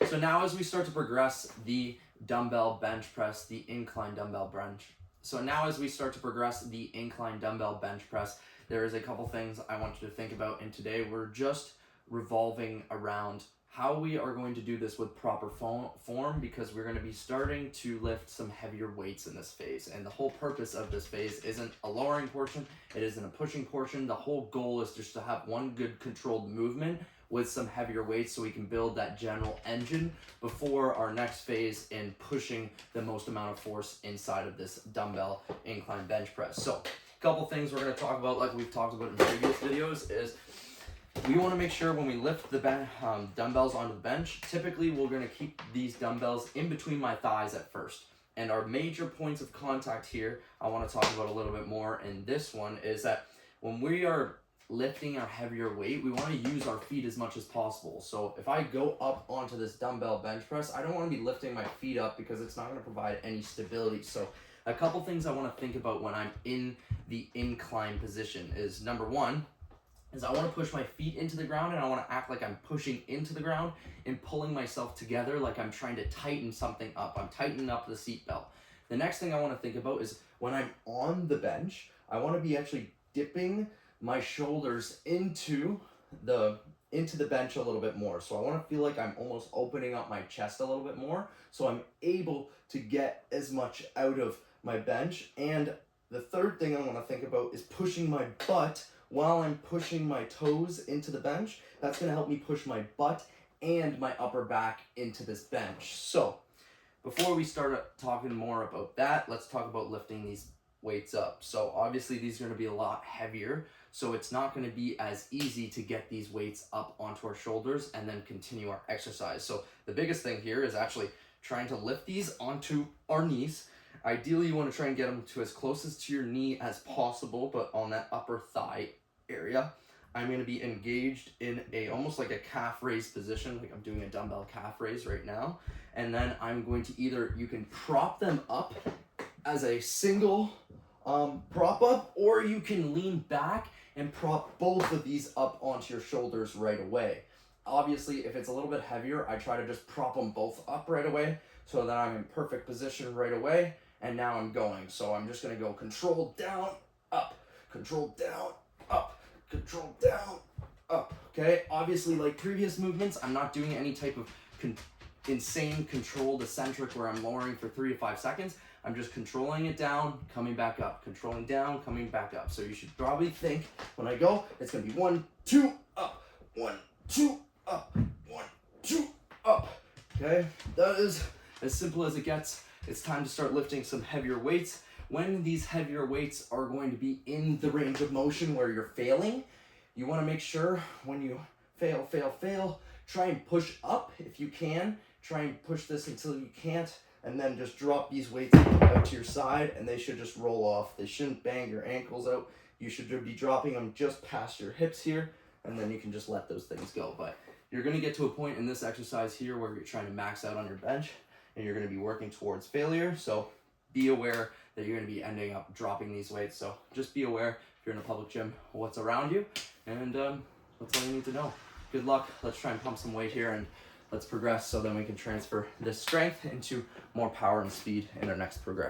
So now as we start to progress the dumbbell bench press, the incline dumbbell bench. So now as we start to progress the incline dumbbell bench press, there is a couple things I want you to think about. And today we're just revolving around how we are going to do this with proper form, because we're going to be starting to lift some heavier weights in this phase. And the whole purpose of this phase isn't a lowering portion, it isn't a pushing portion. The whole goal is just to have one good controlled movement with some heavier weights so we can build that general engine before our next phase in pushing the most amount of force inside of this dumbbell incline bench press. So a couple things we're going to talk about, like we've talked about in previous videos, is we want to make sure when we lift the dumbbells onto the bench, typically we're going to keep these dumbbells in between my thighs at first. And our major points of contact here, I want to talk about a little bit more in this one, is that when we are lifting our heavier weight, we want to use our feet as much as possible. So if I go up onto this dumbbell bench press, I don't want to be lifting my feet up because it's not going to provide any stability. So a couple things I want to think about when I'm in the incline position is, number one, is I want to push my feet into the ground, and I want to act like I'm pushing into the ground and pulling myself together like I'm trying to tighten something up. I'm tightening up the seat belt. The next thing I want to think about is when I'm on the bench, I want to be actually dipping my shoulders into the bench a little bit more. So I want to feel like I'm almost opening up my chest a little bit more, so I'm able to get as much out of my bench. And the third thing I want to think about is pushing my butt while I'm pushing my toes into the bench. That's going to help me push my butt and my upper back into this bench. So before we start talking more about that, let's talk about lifting these weights up. So obviously these are going to be a lot heavier, so it's not going to be as easy to get these weights up onto our shoulders and then continue our exercise. So the biggest thing here is actually trying to lift these onto our knees. Ideally, you want to try and get them to as closest to your knee as possible, but on that upper thigh area, I'm going to be engaged in almost like a calf raise position, like I'm doing a dumbbell calf raise right now. And then I'm going to you can prop them up as a single prop up, or you can lean back and prop both of these up onto your shoulders right away. Obviously, if it's a little bit heavier, I try to just prop them both up right away so that I'm in perfect position right away. And now I'm going. So I'm just going to go control down, up, control down, up, control down, up. Okay, obviously, like previous movements, I'm not doing any type of insane controlled eccentric where I'm lowering for 3 to 5 seconds. I'm just controlling it down, coming back up, controlling down, coming back up. So you should probably think when I go, it's going to be 1, 2, up, 1, 2, up, 1, 2, up. Okay, that is as simple as it gets. It's time to start lifting some heavier weights. When these heavier weights are going to be in the range of motion where you're failing, you want to make sure when you fail, try and push up if you can. Try and push this until you can't, and then just drop these weights out to your side, and they should just roll off. They shouldn't bang your ankles out. You should be dropping them just past your hips here, and then you can just let those things go. But you're going to get to a point in this exercise here where you're trying to max out on your bench, and you're going to be working towards failure. So be aware that you're going to be ending up dropping these weights. So just be aware, if you're in a public gym, what's around you, and that's all you need to know. Good luck. Let's try and pump some weight here, and let's progress so then we can transfer this strength into more power and speed in our next progression.